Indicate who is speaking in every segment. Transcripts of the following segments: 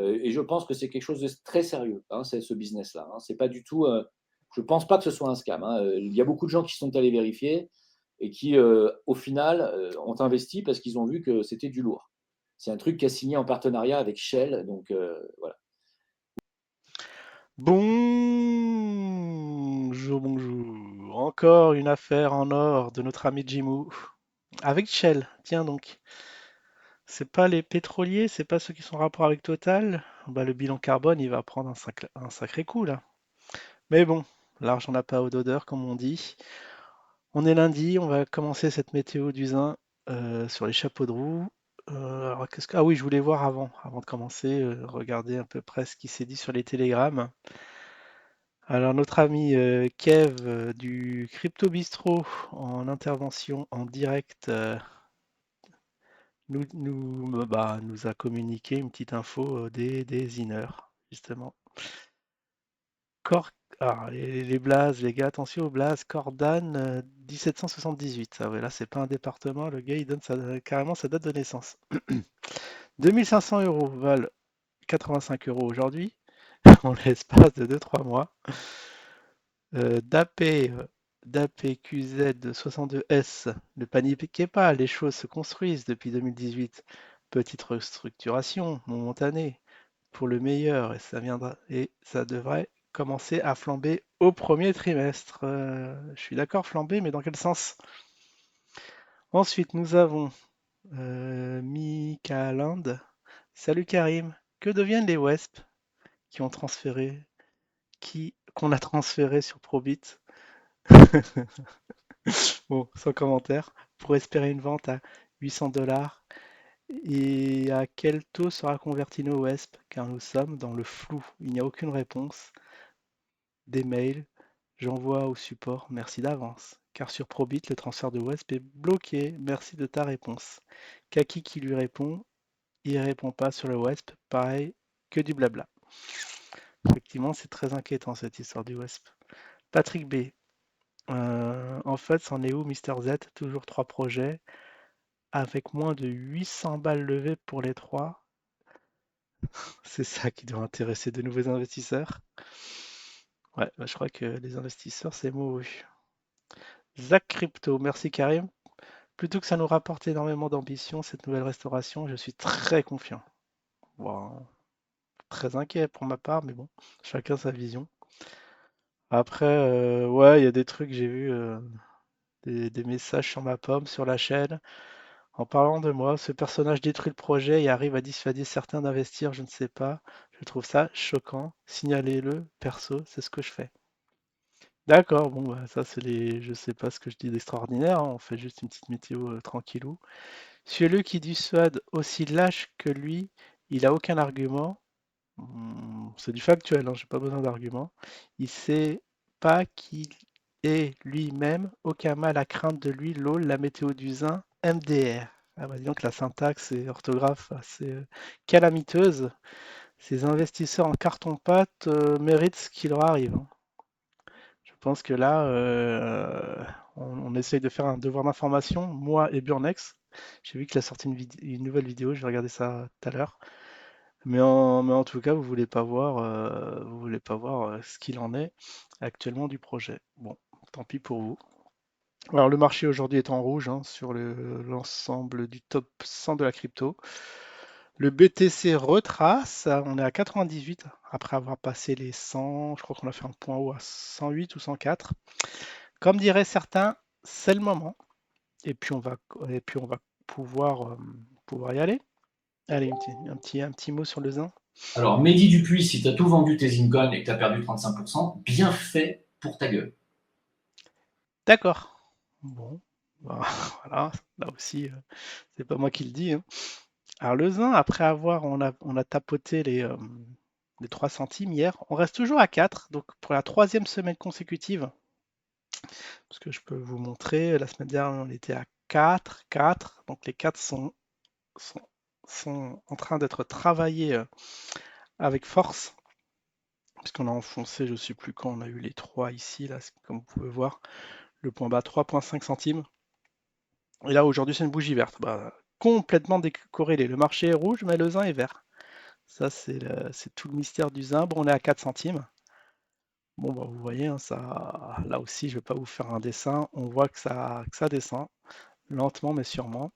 Speaker 1: Et je pense que c'est quelque chose de très sérieux, hein, c'est ce business-là. Hein. C'est pas du tout. Je pense pas que ce soit un scam. Hein. Il y a beaucoup de gens qui sont allés vérifier et qui, au final, ont investi parce qu'ils ont vu que c'était du lourd. C'est un truc qui a signé en partenariat avec Shell, donc voilà.
Speaker 2: Bonjour, bonjour. Encore une affaire en or de notre ami Jimou. Avec Shell, tiens donc. C'est pas les pétroliers, c'est pas ceux qui sont en rapport avec Total. Bah, le bilan carbone, il va prendre un sacré coup là. Mais bon, l'argent n'a pas d'odeur, comme on dit. On est lundi, on va commencer cette météo du Zin sur les chapeaux de roue. Alors, ah oui, je voulais voir avant de commencer, regarder à peu près ce qui s'est dit sur les télégrammes. Alors, notre ami Kev du Crypto Bistro en intervention en direct nous a communiqué une petite info des iners, justement. Cor les blazes, les gars, attention aux blazes. Cordan 1778. Ah ouais, là, c'est pas un département. Le gars, il donne carrément sa date de naissance. 2500 euros valent 85 euros aujourd'hui, en l'espace de 2-3 mois. DAP QZ 62S, ne paniquez pas, les choses se construisent depuis 2018. Petite restructuration momentanée pour le meilleur et ça devrait commencer à flamber au premier trimestre. Je suis d'accord, flamber, mais dans quel sens? Ensuite, nous avons Mika Land. Salut Karim. Que deviennent les WESP qui ont transféré, qu'on a transféré sur Probit? Bon, sans commentaire. Pour espérer une vente à 800 $. Et à quel taux sera converti nos WESP? Car nous sommes dans le flou. Il n'y a aucune réponse. Des mails. J'envoie au support. Merci d'avance. Car sur Probit, le transfert de WESP est bloqué. Merci de ta réponse. Kaki qui lui répond. Il répond pas sur le WESP. Pareil que du blabla. Effectivement, c'est très inquiétant cette histoire du WESP. Patrick B. En fait, c'en est où, Mister Z? Toujours 3 projets. Avec moins de 800 balles levées pour les 3. C'est ça qui doit intéresser de nouveaux investisseurs. Ouais, bah, je crois que les investisseurs, c'est mouru. Zach Crypto, merci Karim. Plutôt que ça nous rapporte énormément d'ambition, cette nouvelle restauration, je suis très confiant. Wow. Très inquiet pour ma part, mais bon, chacun sa vision. Après, ouais, il y a des trucs, j'ai vu des messages sur ma pomme, sur la chaîne. En parlant de moi, ce personnage détruit le projet et arrive à dissuader certains d'investir, je ne sais pas. Je trouve ça choquant. Signalez-le, perso, c'est ce que je fais. D'accord, bon, bah, ça, c'est les. Je sais pas ce que je dis d'extraordinaire, hein, on fait juste une petite météo tranquillou. Celui qui dissuade aussi lâche que lui, il a aucun argument. C'est du factuel, hein, j'ai pas besoin d'arguments. Il sait pas qu'il est lui-même, aucun mal à craindre de lui, lol, la météo du zin, MDR. Ah bah dis donc la syntaxe et orthographe assez calamiteuse. Ces investisseurs en carton-pâte méritent ce qui leur arrive, hein. Je pense que là, on essaye de faire un devoir d'information, moi et Burnex. J'ai vu qu'il a sorti une nouvelle vidéo, je vais regarder ça tout à l'heure. Mais en tout cas, vous voulez pas voir ce qu'il en est actuellement du projet. Bon, tant pis pour vous. Alors le marché aujourd'hui est en rouge hein, sur l'ensemble du top 100 de la crypto. Le BTC retrace, on est à 98 après avoir passé les 100, je crois qu'on a fait un point haut à 108 ou 104. Comme diraient certains, c'est le moment. Et puis on va pouvoir, pouvoir y aller. Allez, un petit mot sur le zin.
Speaker 1: Alors, Mehdi Dupuis, si tu as tout vendu tes Incon et que tu as perdu 35%, bien fait pour ta gueule.
Speaker 2: D'accord. Bon, bah, voilà, là aussi, c'est pas moi qui le dis, hein. Alors le zin, après on a tapoté les 3 centimes hier, on reste toujours à 4, donc pour la troisième semaine consécutive, parce que je peux vous montrer, la semaine dernière on était à 4, 4, donc les 4 sont, sont en train d'être travaillés avec force, puisqu'on a enfoncé, je ne sais plus quand on a eu les 3 ici, là, comme vous pouvez voir, le point bas 3,5 centimes. Et là aujourd'hui c'est une bougie verte, bah, complètement décorrélée. Le marché est rouge, mais le zin est vert. Ça, c'est tout le mystère du Zimbre. On est à 4 centimes. Bon, bah, vous voyez, hein, ça, là aussi, je vais pas vous faire un dessin. On voit que ça descend, lentement mais sûrement.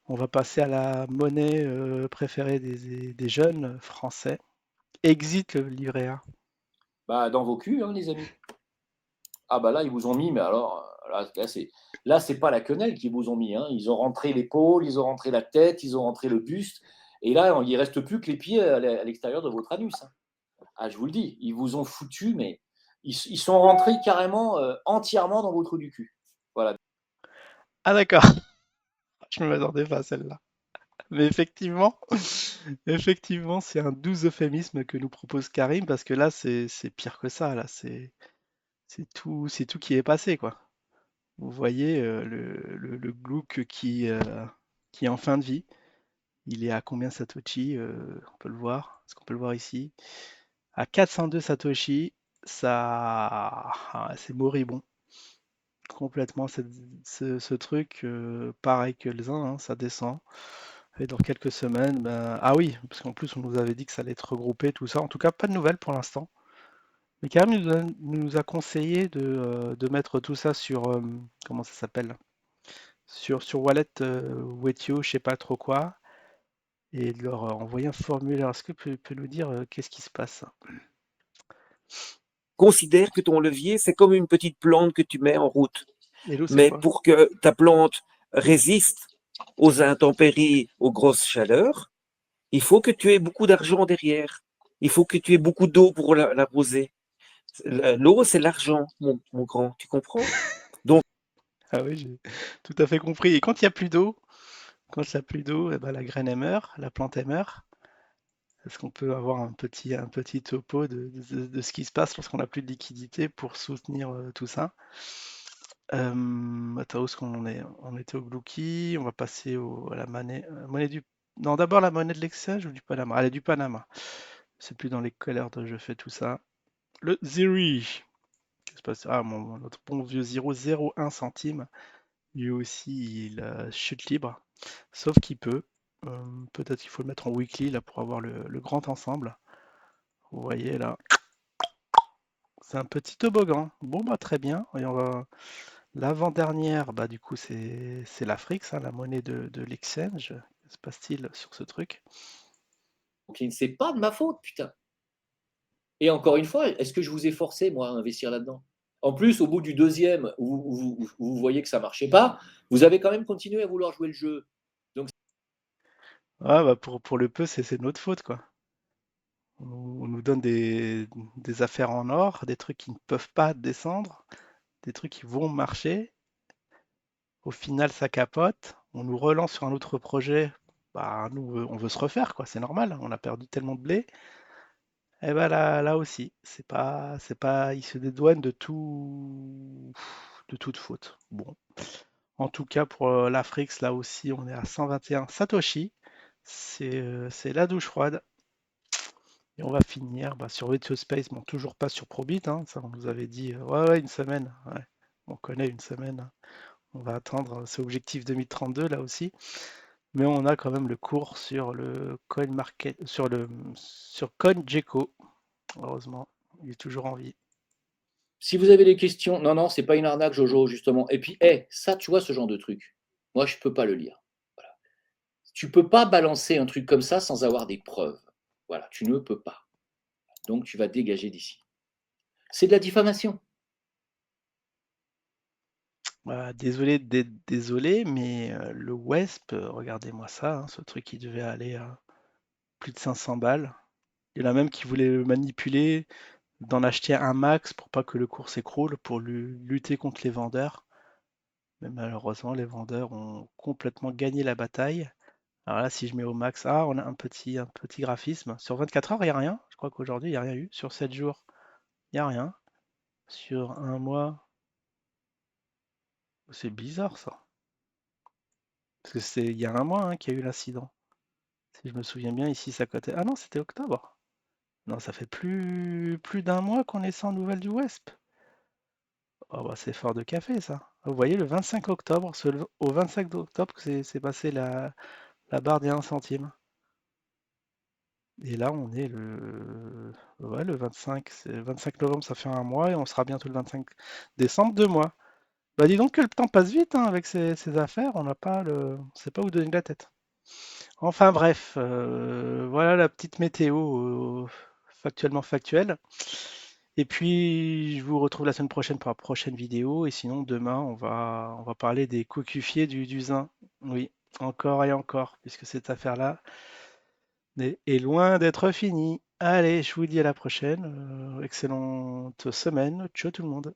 Speaker 2: On va passer à la monnaie préférée des jeunes français. Exit le livret A.
Speaker 1: Bah, dans vos culs, hein, les amis. Ah bah là, ils vous ont mis, mais alors, là, c'est pas la quenelle qu'ils vous ont mis, hein. Ils ont rentré l'épaule, ils ont rentré la tête, ils ont rentré le buste. Et là, il reste plus que les pieds à l'extérieur de votre anus, hein. Ah, je vous le dis, ils vous ont foutu, mais ils sont rentrés carrément entièrement dans vos trous du cul. Voilà.
Speaker 2: Ah d'accord, je ne m'attendais pas à celle-là. Mais effectivement, effectivement, c'est un doux euphémisme que nous propose Karim, parce que là, c'est pire que ça. Là, c'est tout qui est passé, quoi. Vous voyez le Glook qui est en fin de vie. Il est à combien Satoshi? On peut le voir. Est-ce qu'on peut le voir ici? À 402 Satoshi, ça, c'est moribond. Complètement, ce truc, pareil que le Zin, hein, ça descend. Et dans quelques semaines, ben... ah oui, parce qu'en plus on nous avait dit que ça allait être regroupé, tout ça. En tout cas, pas de nouvelles pour l'instant. Mais Karim nous a conseillé de mettre tout ça sur, comment ça s'appelle? Sur Wallet Wetio, je sais pas trop quoi, et de leur envoyer un formulaire. Est-ce que tu peux nous dire qu'est-ce qui se passe?
Speaker 3: Considère que ton levier, c'est comme une petite plante que tu mets en route.
Speaker 2: Hello, c'est
Speaker 3: Mais
Speaker 2: quoi?
Speaker 3: pour que ta plante résiste aux intempéries, aux grosses chaleurs, il faut que tu aies beaucoup d'argent derrière. Il faut que tu aies beaucoup d'eau pour l'arroser. L'eau, c'est l'argent, mon grand, tu comprends? Donc,
Speaker 2: Ah oui, j'ai tout à fait compris. Et quand il n'y a plus d'eau, eh ben, la graine elle meurt, la plante elle meurt. Est-ce qu'on peut avoir un petit topo de ce qui se passe lorsqu'on n'a plus de liquidité pour soutenir tout ça? Attends, où est-ce qu'on en est? On était au Glouki, on va passer à la monnaie du... Non, d'abord la monnaie de l'exchange ou du Panama? Allez, du Panama. C'est plus dans les quelle heure je fais tout ça. Le Ziri. Qu'est-ce qui se passe? Ah, notre bon vieux 0,01 centime. Lui aussi, il chute libre. Sauf qu'il peut. Peut-être qu'il faut le mettre en weekly là pour avoir le grand ensemble. Vous voyez là, c'est un petit toboggan. Bon bah très bien. Et on va... L'avant-dernière, bah du coup c'est l'Afrique, ça, la monnaie de l'exchange. Que se passe-t-il sur ce truc?
Speaker 1: Donc, c'est pas de ma faute, putain. Et encore une fois, est-ce que je vous ai forcé, moi, à investir là-dedans? En plus, au bout du deuxième, où vous voyez que ça marchait pas, vous avez quand même continué à vouloir jouer le jeu. Donc,
Speaker 2: Ah bah pour le peu, c'est notre faute quoi. On nous donne des affaires en or, des trucs qui ne peuvent pas descendre, des trucs qui vont marcher. Au final, ça capote. On nous relance sur un autre projet. Bah nous, on veut se refaire quoi. C'est normal. On a perdu tellement de blé. Et ben là aussi, c'est pas, il se dédouane de toute faute. Bon, en tout cas pour l'Afrique, là aussi, on est à 121 Satoshi. C'est la douche froide. Et on va finir bah, sur Virtual Space, bon, toujours pas sur Probit, hein, ça on nous avait dit, ouais, ouais, une semaine. Ouais. On connaît une semaine. On va attendre ce objectif 2032 là aussi. Mais on a quand même le cours sur le coin market, sur CoinGecko. Heureusement, il est toujours en vie.
Speaker 1: si vous avez des questions, non, non, c'est pas une arnaque, Jojo, justement. Et puis, ça, tu vois, ce genre de truc, moi, je peux pas le lire. Voilà. Tu peux pas balancer un truc comme ça sans avoir des preuves. Voilà, tu ne peux pas. Donc, tu vas dégager d'ici. C'est de la diffamation.
Speaker 2: Désolé d'être désolé, mais le WESP, regardez-moi ça, hein, ce truc qui devait aller à plus de 500 balles. Il y en a même qui voulaient le manipuler, d'en acheter un max pour pas que le cours s'écroule, pour lutter contre les vendeurs. Mais malheureusement, les vendeurs ont complètement gagné la bataille. Alors là, si je mets au max, on a un petit graphisme. Sur 24 heures, il n'y a rien. Je crois qu'aujourd'hui, il n'y a rien eu. Sur 7 jours, il n'y a rien. Sur un mois, c'est bizarre ça. Parce que c'est il y a un mois hein, qu'il y a eu l'incident. Si je me souviens bien, ici, ça cotait. Ah non, c'était octobre. Non, ça fait plus d'un mois qu'on est sans nouvelles du WESP. Oh, bah, c'est fort de café, ça. Vous voyez, le 25 octobre, au 25 octobre, que c'est passé la barre des 1 centime. Et là, on est ouais, le 25, 25 novembre, ça fait un mois, et on sera bientôt le 25 décembre, 2 mois. Bah dis donc que le temps passe vite hein, avec ces affaires, on sait pas où donner de la tête. Enfin bref, voilà la petite météo factuellement factuelle. Et puis je vous retrouve la semaine prochaine pour la prochaine vidéo. Et sinon demain on va parler des cocufiers du Zin. Oui, encore et encore, puisque cette affaire-là est loin d'être finie. Allez, je vous dis à la prochaine. Excellente semaine. Ciao tout le monde.